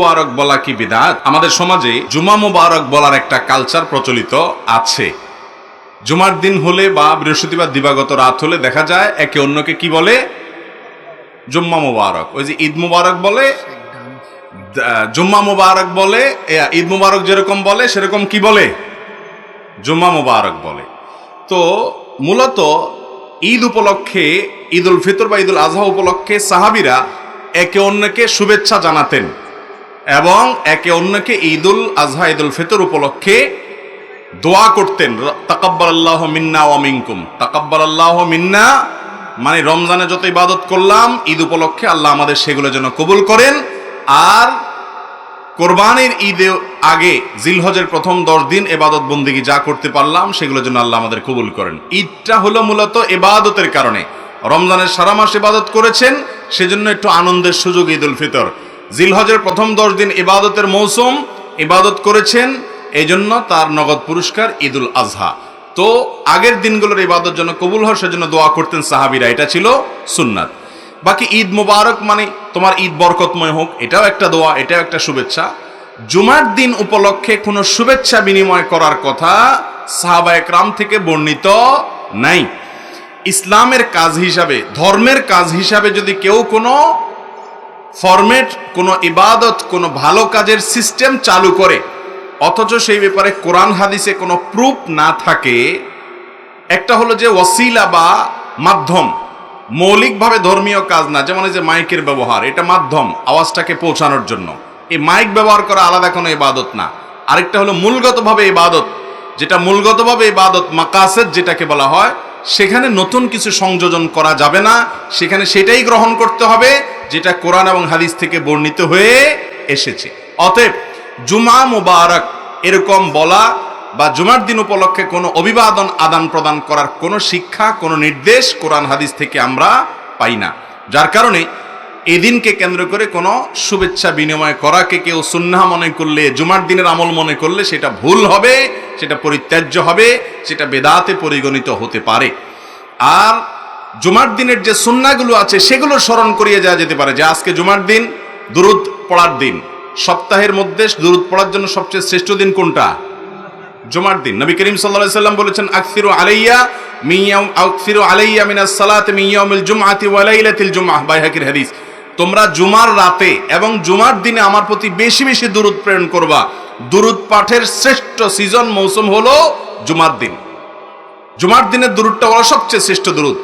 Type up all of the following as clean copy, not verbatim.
মুবারক বলা কি বিদআত? আমাদের সমাজে জুমা মুবারক বলার একটা কালচার প্রচলিত আছে। জুমার দিন হলে বা বৃহস্পতিবার দিবাগত রাত হলে দেখা যায় একে অন্যকে কি বলে? জুম্মা মুবারক। ওই যে ঈদ মুবারক বলে, জুম্মা মুবারক বলে, ঈদ মুবারক যেরকম বলে সেরকম কি বলে? জুম্মা মুবারক বলে। তো মূলত ঈদ উপলক্ষে, ঈদ উল ফিতর বা ঈদ উল আজহা উপলক্ষে সাহাবীরা একে অন্যকে শুভেচ্ছা জানাতেন এবং একে অন্যকে ঈদ উল আজহা ঈদ উল ফিতর উপলক্ষে দোয়া করতেন। তাকাব্বালাল্লাহু মিন্না ওয়া মিনকুম। তাকাব্বালাল্লাহু মিন্না মানে রমজানে যত ইবাদত করলাম, ঈদ উপলক্ষে আল্লাহ আমাদের সেগুলো যেন কবুল করেন। আর কোরবানির ঈদে আগে জিলহজের প্রথম 10 দিন ইবাদত বন্দেগী যা করতে পারলাম সেগুলো যেন আল্লাহ আমাদের কবুল করেন। ঈদটা হলো মূলত ইবাদতের কারণে। রমজানের সারা মাস ইবাদত করেছেন, সেজন্য একটু আনন্দের সুযোগ ঈদ উল ফিতর। জিলহজের প্রথম 10 দিন ইবাদতের মৌসুম, ইবাদত করেছেন, এই জন্য তার নগদ পুরস্কার ঈদ উল আজহা। তো আগের দিনগুলোর ইবাদত যেন কবুল হয় সেজন্য দোয়া করতেন সাহাবীরা, এটা ছিল সুন্নাত। বাকি ঈদ মুবারক মানে তোমার ঈদ বরকতময় হোক, এটাও একটা দোয়া, এটাও একটা শুভেচ্ছা। জুমার দিন উপলক্ষে কোনো শুভেচ্ছা বিনিময় করার কথা সাহাবা একরাম থেকে বর্ণিত নাই। ইসলামের কাজ হিসাবে, ধর্মের কাজ হিসাবে যদি কেউ কোনো ফরম্যাট, কোনো ইবাদত, কোনো ভালো কাজের সিস্টেম চালু করে অথচ সেই ব্যাপারে কোরআন হাদিসে কোনো প্রুফ না থাকে, একটা হলো যে ওয়াসিলা বা মাধ্যম, মৌলিকভাবে ধর্মীয় কাজ না, যেমন এই যে মাইকের ব্যবহার, এটা মাধ্যম আওয়াজটাকে পৌঁছানোর জন্য। এই মাইক ব্যবহার করা আলাদা কোনো ইবাদত না। আরেকটা হলো মূলগতভাবে ইবাদত, যেটা মূলগতভাবে ইবাদত মাকাসেদ যেটাকে বলা হয়, সেখানে নতুন কিছু সংযোজন করা যাবে না, সেখানে সেটাই গ্রহণ করতে হবে যেটা কোরআন এবং হাদিস থেকে বর্ণিত হয়ে এসেছে। অতএব জুমা মুবারক এরকম বলা বা জুমার দিন উপলক্ষে কোনো অভিবাদন আদান প্রদান করার কোনো শিক্ষা, কোনো নির্দেশ কোরআন হাদিস থেকে আমরা পাই না। যার কারণে এই দিনকে কেন্দ্র করে কোনো শুভেচ্ছা বিনিময় করাকে কেউ সুন্নাহ মনে করলে, জুমার দিনের আমল মনে করলে সেটা ভুল হবে, সেটা পরিত্যাজ্য হবে, সেটা বেদাতে পরিগণিত হতে পারে। আর জুমার দিনের যে সুন্নাহগুলো আছে সেগুলো স্মরণ করিয়ে যাওয়া যেতে পারে, যে আজকে জুমার দিন, দুরুদ পড়ার দিন। সপ্তাহের মধ্যে দুরুদ পড়ার জন্য সবচেয়ে শ্রেষ্ঠ দিন কোনটা? জুমার দিন। নবী করিম সাল্লাল্লাহু আলাইহি সাল্লাম বলেছেন, আকসিরু আলাইয়া মিনাস সালাতি মিন ইয়াউমিল জুমআতি ওয়া লাইলাতিল জুমআহ, বাইহাকির হাদিস। তোমরা জুমার রাতে এবং জুমার দিনে আমার প্রতি বেশি বেশি দুরুদ প্রেরণ করবা। দুরুদ পাঠের শ্রেষ্ঠ সিজন, মৌসুম হলো জুমার দিন। জুমার দিনের দুরুদটা হলো সবচেয়ে শ্রেষ্ঠ দুরুদ।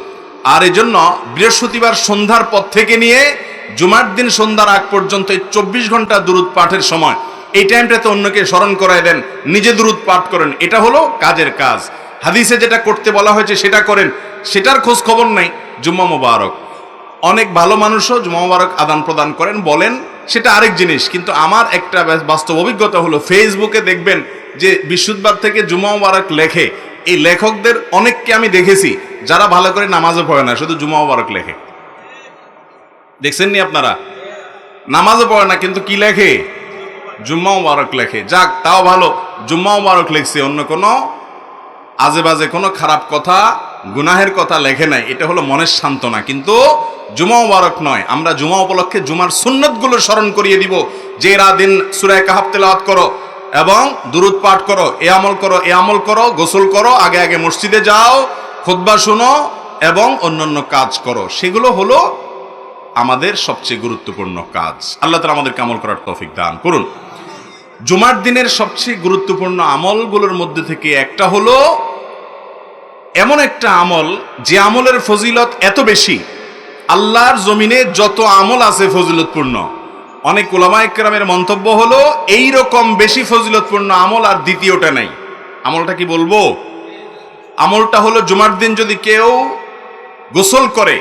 আর এই জন্য বৃহস্পতিবার সন্ধ্যার পর থেকে নিয়ে জুমার দিন সন্ধ্যার আগ পর্যন্ত এই 24 ঘন্টা দুরুদ পাঠের সময়, এই টাইমটাতে অন্যকে স্মরণ করায় দেন, নিজে দুরুদ পাঠ করেন। এটা হলো কাজের কাজ। হাদিসে যেটা করতে বলা হয়েছে সেটা করেন, সেটার খোঁজ খবর নাই। জুম্মা মুবারক, অনেক ভালো মানুষও জুম্মা মুবারক আদান প্রদান করেন, বলেন, সেটা আরেক জিনিস। কিন্তু আমার একটা বাস্তব অভিজ্ঞতা হলো, ফেসবুকে দেখবেন যে বৃহস্পতিবার থেকে জুম্মা মুবারক লেখে, এই লেখকদের অনেককে আমি দেখেছি যারা ভালো করে নামাজও পড়ে না, শুধু জুম্মা মুবারক লেখে। দেখছেন নি আপনারা? নামাজও পড়ে না কিন্তু কি লেখে? জুম্মা মুবারক লেখে। যাক, তাও ভালো, জুম্মা মুবারক লেখছে, অন্য কোনো আজে বাজে কোনো খারাপ কথা, গুনাহের কথা লেখে নাই। এটা হলো মনের সান্ত্বনা, কিন্তু জুম্মা মুবারক নয়। আমরা জুমা উপলক্ষে জুমার সুন্নতগুলো স্মরণ করিয়ে দিব, যে এরা দিন সূরা কাহফ তেলাওয়াত করো এবং দুরুদ পাঠ করো, এ আমল করো, এ আমল করো, গোসল করো, আগে আগে মসজিদে যাও, খুতবা শুনো এবং অন্যান্য কাজ করো। সেগুলো হলো আমাদের সবচেয়ে গুরুত্বপূর্ণ কাজ। আল্লাহ তাআলা আমাদেরকে আমল করার তৌফিক দান করুন। জুমার দিনের সবচেয়ে গুরুত্বপূর্ণ আমলগুলোর মধ্যে থেকে একটা হলো এমন একটা আমল, যে আমলের ফজিলত এত বেশি, আল্লাহর জমিনে যত আমল আছে ফজিলতপূর্ণ, অনেক উলামায়ে কেরামের মন্তব্য হলো এই রকম বেশি ফজিলতপূর্ণ আমল আর দ্বিতীয়টা নাই। আমলটা কি বলবো? আমলটা হলো জুমার দিন যদি কেউ গোসল করে,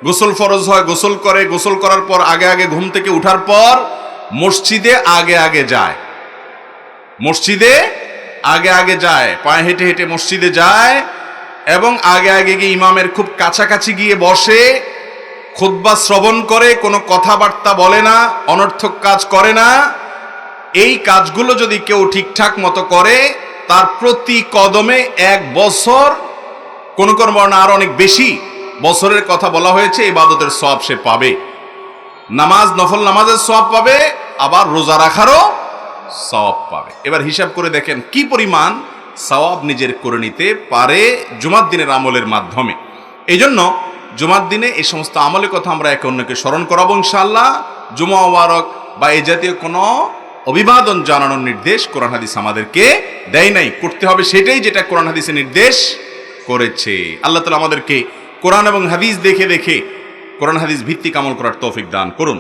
গোসল ফরজ হয়, গোসল করে, গোসল করার পর আগে আগে ঘুম থেকে উঠার পর মসজিদে আগে আগে যায়, মসজিদে আগে আগে যায়, পায়ে হেঁটে হেঁটে মসজিদে যায় এবং আগে আগে গিয়ে ইমামের খুব কাছাকাছি গিয়ে বসে, খুতবা শ্রবণ করে, কোনো কথাবার্তা বলে না, অনর্থক কাজ করে না। এই কাজগুলো যদি কেউ ঠিকঠাক মতো করে, তার প্রতি কদমে 1 বছর, কোন কোন বর্ণনা আরো অনেক বেশি বছরের কথা বলা হয়েছে, ইবাদতের সওয়াব সে পাবে। নামাজ, নফল নামাজের সওয়াব পাবে, আবার রোজা রাখারও সওয়াব পাবে। এবার হিসাব করে দেখেন কি পরিমাণ সওয়াব নিজের করে নিতে পারে জুমার দিনের আমলের মাধ্যমে। এই জন্য জুমার দিনে এই সমস্ত আমলের কথা আমরা একে অন্যকে স্মরণ করাবো ইনশাআল্লাহ। জুমা মুবারক বা এই জাতীয় কোনো অভিবাদন জানানোর নির্দেশ কোরআন হাদিস আমাদেরকে দেয় নাই, করতে হবে সেটাই যেটা কোরআন হাদিসে নির্দেশ করেছে। আল্লাহ তাআলা আমাদেরকে কোরআন এবং হাদিস দেখে দেখে কোরআন হাদিস ভিত্তিক আমল করার তৌফিক দান করুন।